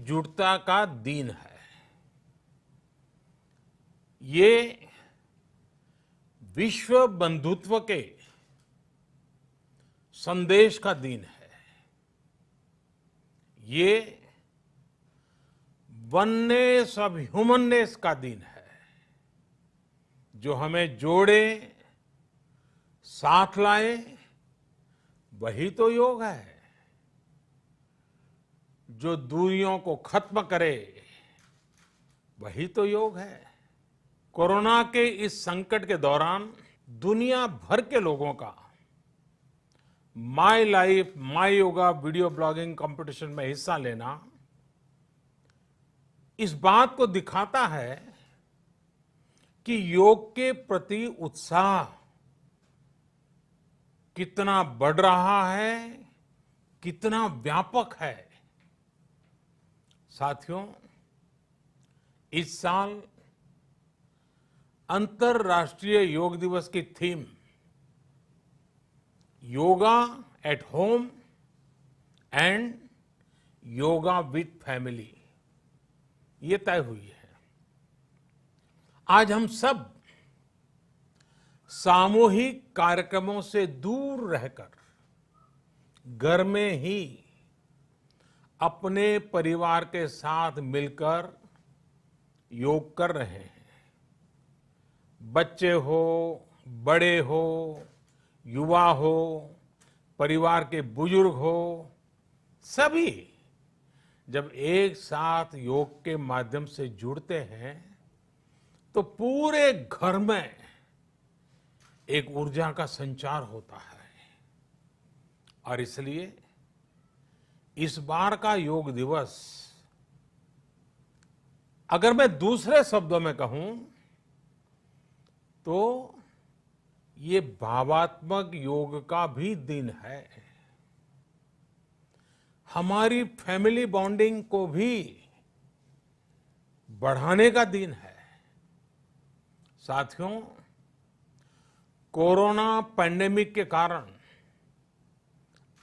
एकजुटता का दिन है। ये विश्व बंधुत्व के संदेश का दिन है। ये वननेस ऑफ ह्यूमननेस का दिन है, जो हमें जोड़े, साथ लाए, वही तो योग है। जो दूरियों को खत्म करे, वही तो योग है। कोरोना के इस संकट के दौरान दुनिया भर के लोगों का my life my yoga video blogging competition में हिस्सा लेना इस बात को दिखाता है कि योग के प्रति उत्साह कितना बढ़ रहा है, कितना व्यापक है। साथियों, इस साल अंतर्राष्ट्रीय योग दिवस की theme yoga at home and yoga with family ये तय हुई है। आज हम सब सामूहिक कार्यक्रमों से दूर रहकर घर में ही अपने परिवार के साथ मिलकर योग कर रहे हैं। बच्चे हो, बड़े हो, युवा हो, परिवार के बुजुर्ग हो, सभी जब एक साथ योग के माध्यम से जुड़ते हैं तो पूरे घर में एक ऊर्जा का संचार होता है। और इसलिए इस बार का योग दिवस, अगर मैं दूसरे शब्दों में कहूं तो ये भावात्मक योग का भी दिन है। हमारी फैमिली बॉन्डिंग को भी बढ़ाने का दिन है। साथियों, कोरोना पैंडेमिक के कारण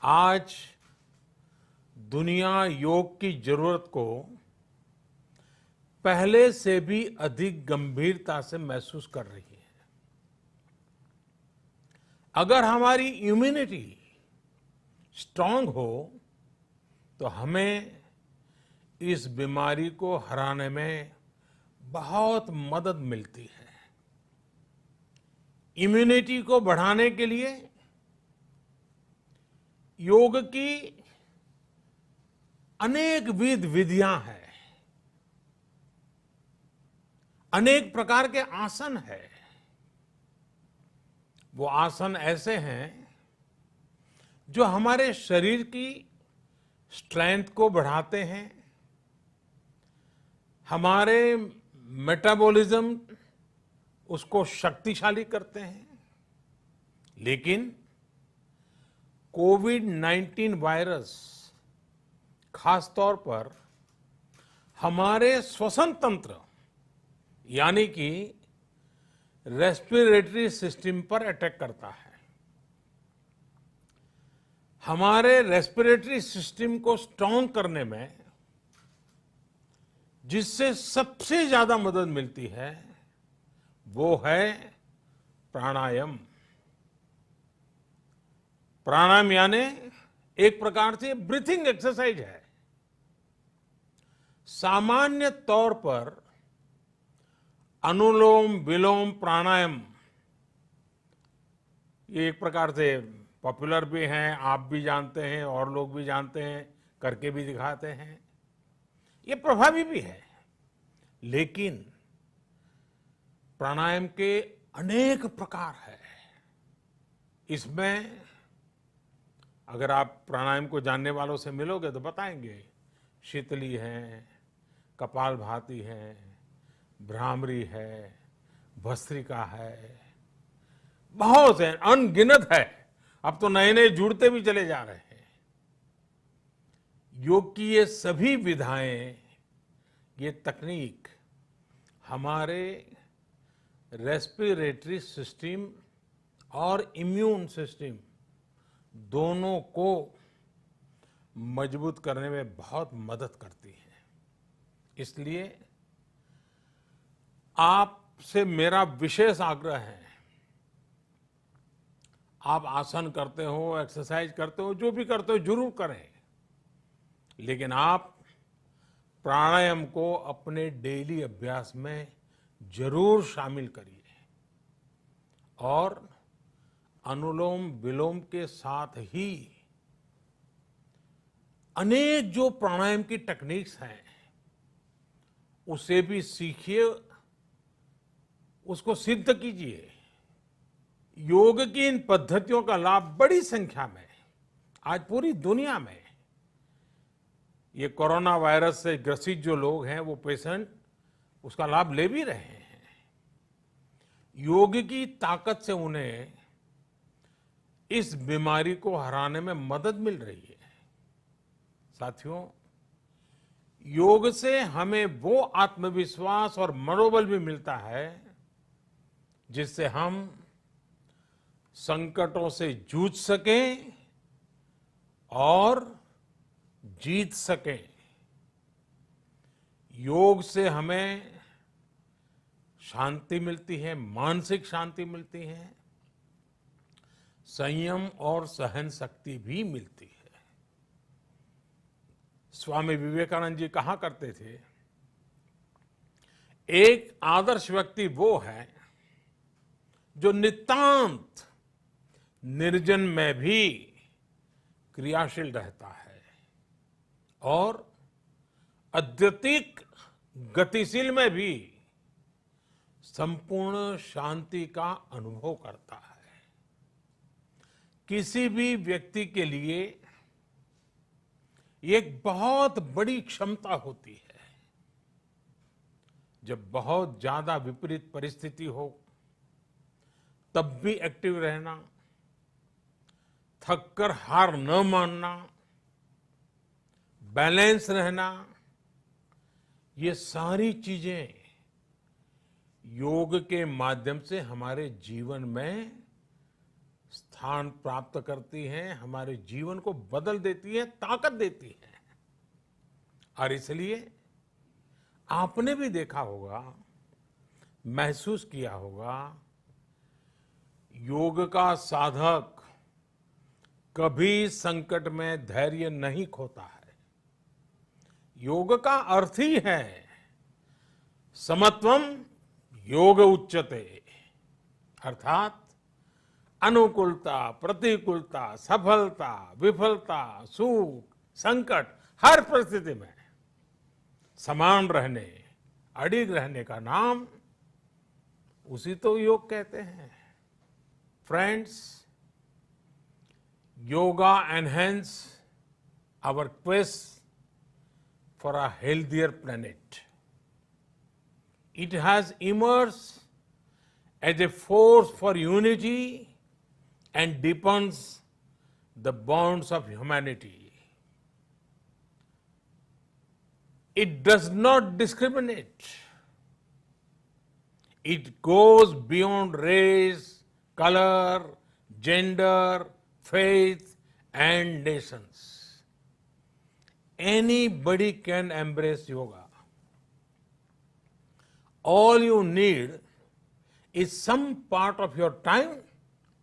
आज दुनिया योग की जरूरत को पहले से भी अधिक गंभीरता से महसूस कर रही है। अगर हमारी इम्यूनिटी स्ट्रांग हो तो हमें इस बीमारी को हराने में बहुत मदद मिलती है। इम्यूनिटी को बढ़ाने के लिए योग की अनेक विध विधियां हैं, अनेक प्रकार के आसन हैं। वो आसन ऐसे हैं जो हमारे शरीर की स्ट्रेंथ को बढ़ाते हैं, हमारे मेटाबॉलिज्म उसको शक्तिशाली करते हैं। लेकिन कोविड-19 वायरस खासतौर पर हमारे श्वसन तंत्र यानी कि रेस्पिरेटरी सिस्टम पर अटैक करता है। हमारे रेस्पिरेटरी सिस्टम को स्ट्रांग करने में जिससे सबसे ज्यादा मदद मिलती है वो है प्राणायाम। प्राणायाम यानी एक प्रकार से ब्रीथिंग एक्सरसाइज है। सामान्य तौर पर अनुलोम विलोम प्राणायाम ये एक प्रकार से पॉपुलर भी हैं, आप भी जानते हैं और लोग भी जानते हैं, करके भी दिखाते हैं। ये प्रभावी भी है। लेकिन प्राणायाम के अनेक प्रकार हैं। इसमें अगर आप प्राणायाम को जानने वालों से मिलोगे तो बताएंगे शीतली है, कपालभाति है, भ्रामरी है, भस्त्रिका है, बहुत है, अनगिनत है। अब तो नए नए जुड़ते भी चले जा रहे हैं। योग की ये सभी विधाएं, ये तकनीक हमारे रेस्पिरेटरी सिस्टम और इम्यून सिस्टम दोनों को मजबूत करने में बहुत मदद करती है। इसलिए आपसे मेरा विशेष आग्रह है, आप आसन करते हो, एक्सरसाइज करते हो, जो भी करते हो जरूर करें, लेकिन आप प्राणायाम को अपने डेली अभ्यास में जरूर शामिल करिए और अनुलोम विलोम के साथ ही अनेक जो प्राणायाम की टेक्निक्स हैं उसे भी सीखिए, उसको सिद्ध कीजिए। योग की इन पद्धतियों का लाभ बड़ी संख्या में आज पूरी दुनिया में ये कोरोना वायरस से ग्रसित जो लोग हैं, वो पेशेंट उसका लाभ ले भी रहे हैं। योग की ताकत से उन्हें इस बीमारी को हराने में मदद मिल रही है। साथियों, योग से हमें वो आत्मविश्वास और मनोबल भी मिलता है जिससे हम संकटों से जूझ सकें और जीत सकें। योग से हमें शांति मिलती है, मानसिक शांति मिलती है, संयम और सहन शक्ति भी मिलती है। स्वामी विवेकानंद जी कहा करते थे, एक आदर्श व्यक्ति वो है जो नितांत निर्जन में भी क्रियाशील रहता है और अत्यधिक गतिशील में भी संपूर्ण शांति का अनुभव करता है। किसी भी व्यक्ति के लिए एक बहुत बड़ी क्षमता होती है, जब बहुत ज्यादा विपरीत परिस्थिति हो तब भी एक्टिव रहना, थककर हार न मानना, बैलेंस रहना, ये सारी चीजें योग के माध्यम से हमारे जीवन में स्थान प्राप्त करती हैं, हमारे जीवन को बदल देती है, ताकत देती है। और इसलिए आपने भी देखा होगा, महसूस किया होगा, योग का साधक कभी संकट में धैर्य नहीं खोता है। योग का अर्थ ही है समत्वम योग उच्यते, अर्थात अनुकूलता, प्रतिकूलता, सफलता, विफलता, सुख, संकट, हर परिस्थिति में समान रहने, अडिग रहने का नाम उसी तो योग कहते हैं। Friends, yoga enhance our quest for a healthier planet. It has emerged as a force for unity and deepens the bonds of humanity. It does not discriminate. It goes beyond race, color, gender, faith and nations. Anybody can embrace yoga. All you need is some part of your time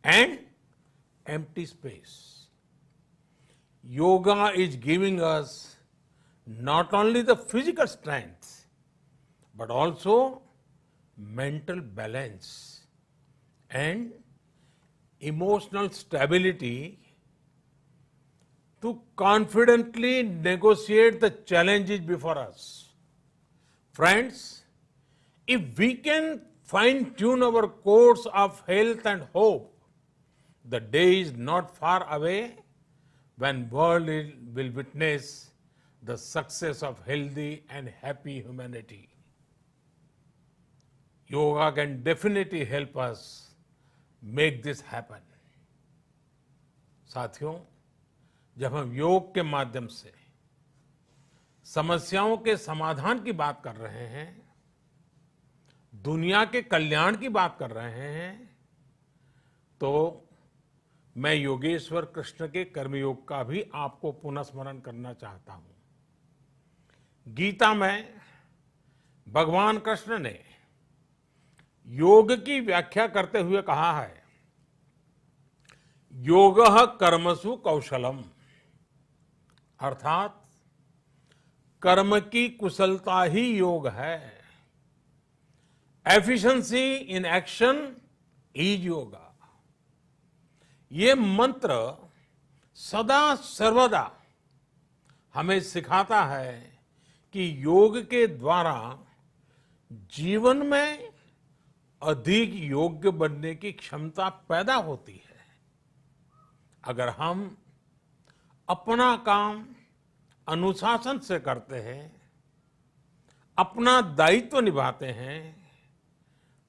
and empty space. Yoga is giving us not only the physical strength, but also mental balance and emotional stability to confidently negotiate the challenges before us. Friends, if we can fine-tune our course of health and hope, the day is not far away when world will witness the success of healthy and happy humanity. Yoga can definitely help us make this happen. साथियों, जब हम योग के माध्यम से समस्याओं के समाधान की बात कर रहे हैं, दुनिया के कल्याण की बात कर रहे हैं, तो मैं योगेश्वर कृष्ण के कर्मयोग का भी आपको पुनः स्मरण करना चाहता हूं। गीता में भगवान कृष्ण ने योग की व्याख्या करते हुए कहा है, योगः कर्मसु कौशलम, अर्थात कर्म की कुशलता ही योग है। Efficiency in action is yoga. ये मंत्र सदा सर्वदा हमें सिखाता है कि योग के द्वारा जीवन में अधिक योग्य बनने की क्षमता पैदा होती है। अगर हम अपना काम अनुशासन से करते हैं, अपना दायित्व निभाते हैं,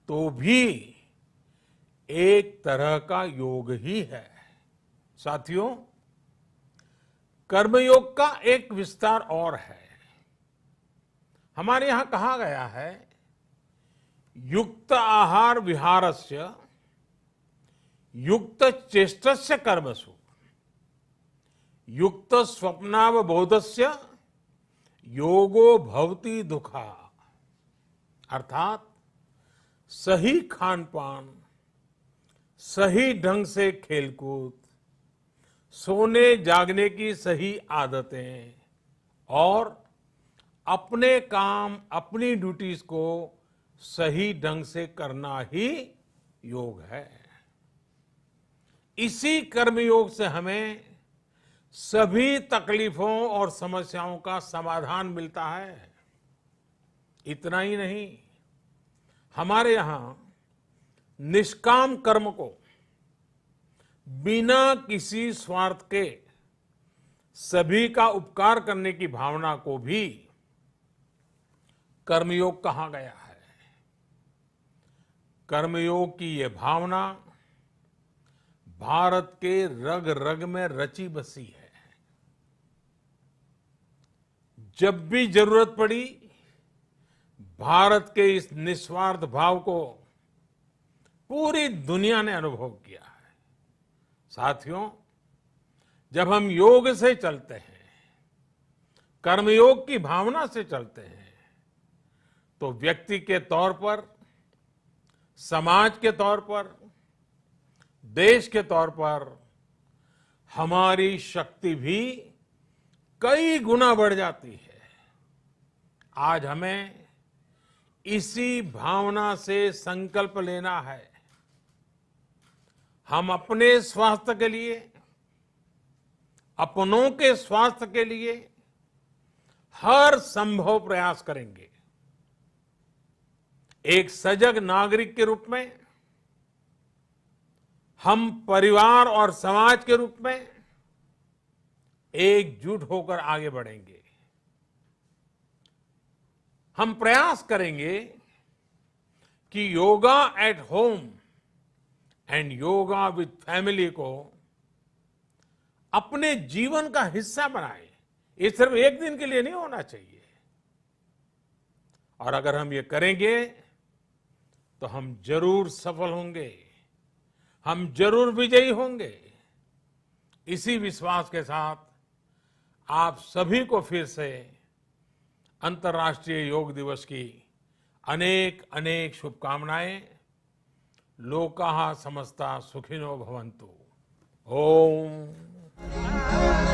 तो भी एक तरह का योग ही है। साथियों, कर्मयोग का एक विस्तार और है। हमारे यहां कहा गया है, युक्त आहार विहारस्य युक्त चेष्टस्य कर्मसु युक्त स्वप्नावबोधस्य योगो भवति दुखा। अर्थात सही खान पान, सही ढंग से खेलकूद, सोने जागने की सही आदतें और अपने काम, अपनी ड्यूटीज को सही ढंग से करना ही योग है। इसी कर्मयोग से हमें सभी तकलीफों और समस्याओं का समाधान मिलता है। इतना ही नहीं, हमारे यहां निष्काम कर्म को बिना किसी स्वार्थ के सभी का उपकार करने की भावना को भी कर्मयोग कहा गया है। कर्मयोग की ये भावना भारत के रग रग में रची बसी है। जब भी जरूरत पड़ी, भारत के इस निस्वार्थ भाव को पूरी दुनिया ने अनुभव किया है। साथियों, जब हम योग से चलते हैं, कर्मयोग की भावना से चलते हैं, तो व्यक्ति के तौर पर, समाज के तौर पर, देश के तौर पर हमारी शक्ति भी कई गुना बढ़ जाती है। आज हमें इसी भावना से संकल्प लेना है। हम अपने स्वास्थ्य के लिए, अपनों के स्वास्थ्य के लिए हर संभव प्रयास करेंगे। एक सजग नागरिक के रूप में हम परिवार और समाज के रूप में एकजुट होकर आगे बढ़ेंगे। हम प्रयास करेंगे कि yoga at home and yoga with family को अपने जीवन का हिस्सा बनाएं। ये सिर्फ एक दिन के लिए नहीं होना चाहिए। और अगर हम ये करेंगे तो हम जरूर सफल होंगे, हम जरूर विजयी होंगे। इसी विश्वास के साथ आप सभी को फिर से अंतर्राष्ट्रीय योग दिवस की अनेक अनेक शुभकामनाएं। लोकाः समस्ता सुखिनो भवन्तु। ओम